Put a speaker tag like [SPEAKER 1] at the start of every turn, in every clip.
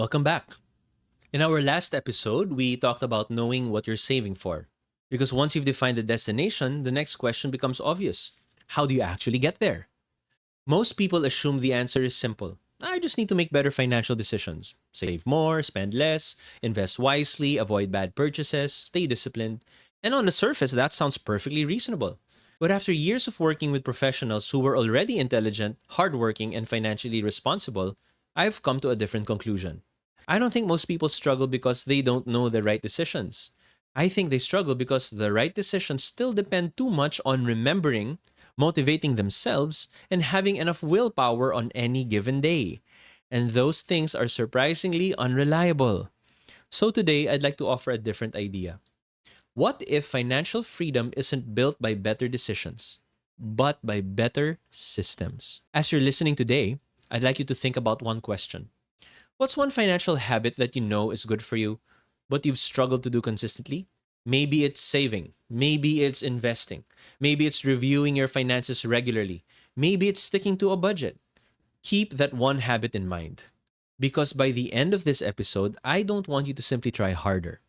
[SPEAKER 1] Welcome back. In our last episode, we talked about knowing what you're saving for. Because once you've defined the destination, the next question becomes obvious. How do you actually get there? Most people assume the answer is simple. I just need to make better financial decisions. Save more, spend less, invest wisely, avoid bad purchases, stay disciplined. And on the surface, that sounds perfectly reasonable. But after years of working with professionals who were already intelligent, hardworking, and financially responsible, I've come to a different conclusion. I don't think most people struggle because they don't know the right decisions. I think they struggle because the right decisions still depend too much on remembering, motivating themselves, and having enough willpower on any given day. And those things are surprisingly unreliable. So today, I'd like to offer a different idea. What if financial freedom isn't built by better decisions, but by better systems? As you're listening today, I'd like you to think about one question. What's one financial habit that you know is good for you, but you've struggled to do consistently? Maybe it's saving. Maybe it's investing. Maybe it's reviewing your finances regularly. Maybe it's sticking to a budget. Keep that one habit in mind. Because by the end of this episode, I don't want you to simply try harder.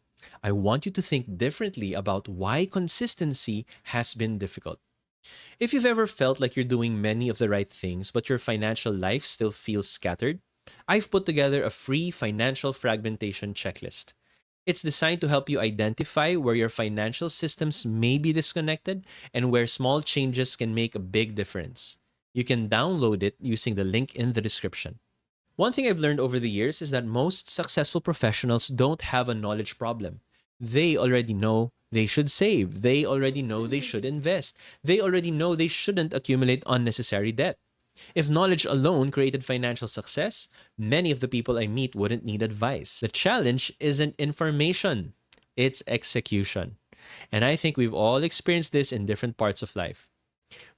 [SPEAKER 1] I want you to think differently about why consistency has been difficult. If you've ever felt like you're doing many of the right things, but your financial life still feels scattered, I've put together a free financial fragmentation checklist. It's designed to help you identify where your financial systems may be disconnected and where small changes can make a big difference. You can download it using the link in the description. One thing I've learned over the years is that most successful professionals don't have a knowledge problem. They already know they should save. They already know they should invest. They already know they shouldn't accumulate unnecessary debt. If knowledge alone created financial success, many of the people I meet wouldn't need advice. The challenge isn't information, it's execution. And I think we've all experienced this in different parts of life.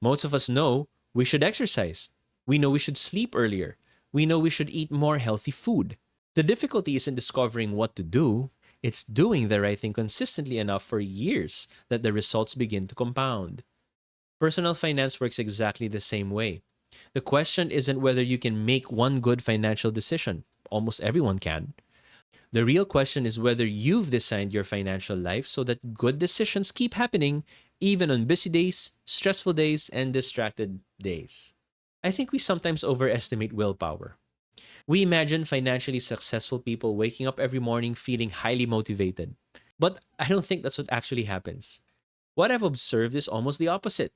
[SPEAKER 1] Most of us know we should exercise. We know we should sleep earlier. We know we should eat more healthy food. The difficulty isn't discovering what to do, it's doing the right thing consistently enough for years that the results begin to compound. Personal finance works exactly the same way. The question isn't whether you can make one good financial decision. Almost everyone can. The real question is whether you've designed your financial life so that good decisions keep happening even on busy days, stressful days, and distracted days. I think we sometimes overestimate willpower. We imagine financially successful people waking up every morning feeling highly motivated. But I don't think that's what actually happens. What I've observed is almost the opposite.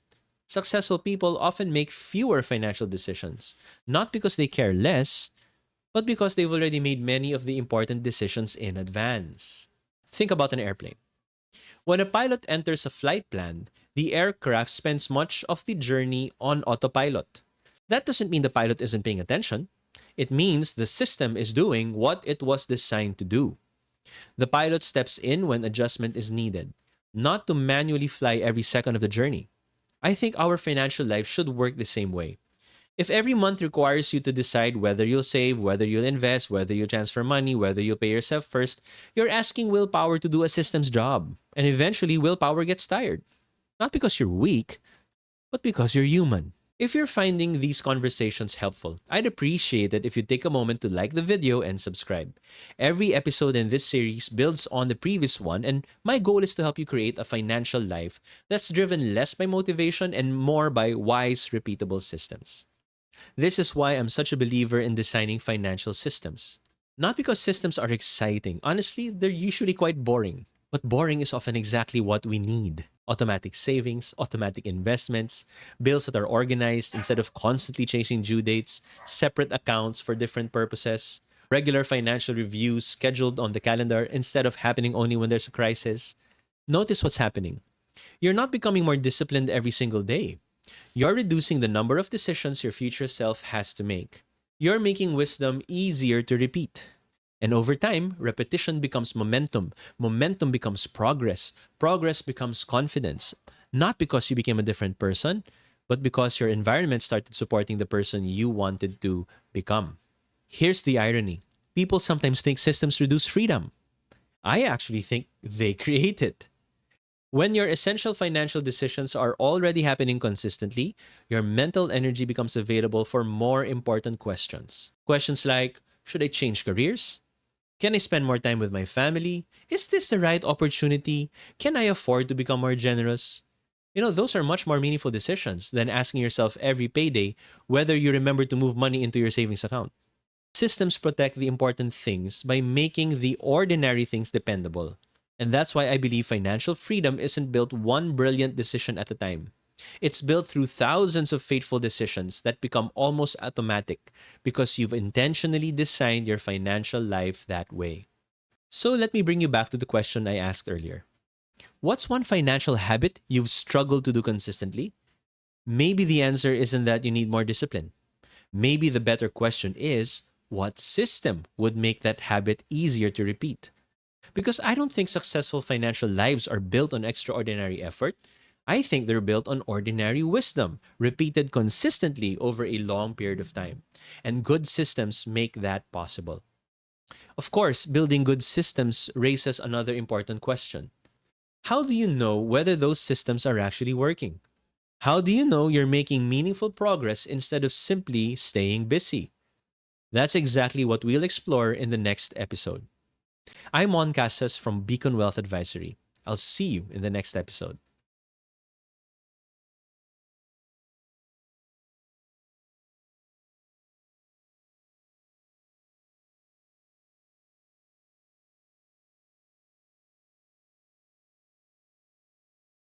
[SPEAKER 1] Successful people often make fewer financial decisions, not because they care less, but because they've already made many of the important decisions in advance. Think about an airplane. When a pilot enters a flight plan, the aircraft spends much of the journey on autopilot. That doesn't mean the pilot isn't paying attention. It means the system is doing what it was designed to do. The pilot steps in when adjustment is needed, not to manually fly every second of the journey. I think our financial life should work the same way. If every month requires you to decide whether you'll save, whether you'll invest, whether you'll transfer money, whether you'll pay yourself first, you're asking willpower to do a system's job. And eventually, willpower gets tired. Not because you're weak, but because you're human. If you're finding these conversations helpful, I'd appreciate it if you take a moment to like the video and subscribe. Every episode in this series builds on the previous one, and my goal is to help you create a financial life that's driven less by motivation and more by wise, repeatable systems. This is why I'm such a believer in designing financial systems. Not because systems are exciting. Honestly, they're usually quite boring. But boring is often exactly what we need. Automatic savings, automatic investments, bills that are organized instead of constantly changing due dates, separate accounts for different purposes, regular financial reviews scheduled on the calendar instead of happening only when there's a crisis. Notice what's happening. You're not becoming more disciplined every single day. You're reducing the number of decisions your future self has to make. You're making wisdom easier to repeat. And over time, repetition becomes momentum. Momentum becomes progress. Progress becomes confidence. Not because you became a different person, but because your environment started supporting the person you wanted to become. Here's the irony. People sometimes think systems reduce freedom. I actually think they create it. When your essential financial decisions are already happening consistently, your mental energy becomes available for more important questions. Questions like, should I change careers? Can I spend more time with my family? Is this the right opportunity? Can I afford to become more generous? Those are much more meaningful decisions than asking yourself every payday whether you remember to move money into your savings account. Systems protect the important things by making the ordinary things dependable. And that's why I believe financial freedom isn't built one brilliant decision at a time. It's built through thousands of faithful decisions that become almost automatic because you've intentionally designed your financial life that way. So let me bring you back to the question I asked earlier. What's one financial habit you've struggled to do consistently? Maybe the answer isn't that you need more discipline. Maybe the better question is, what system would make that habit easier to repeat? Because I don't think successful financial lives are built on extraordinary effort. I think they're built on ordinary wisdom, repeated consistently over a long period of time. And good systems make that possible. Of course, building good systems raises another important question. How do you know whether those systems are actually working? How do you know you're making meaningful progress instead of simply staying busy? That's exactly what we'll explore in the next episode. I'm Juan Casas from Beacon Wealth Advisory. I'll see you in the next episode.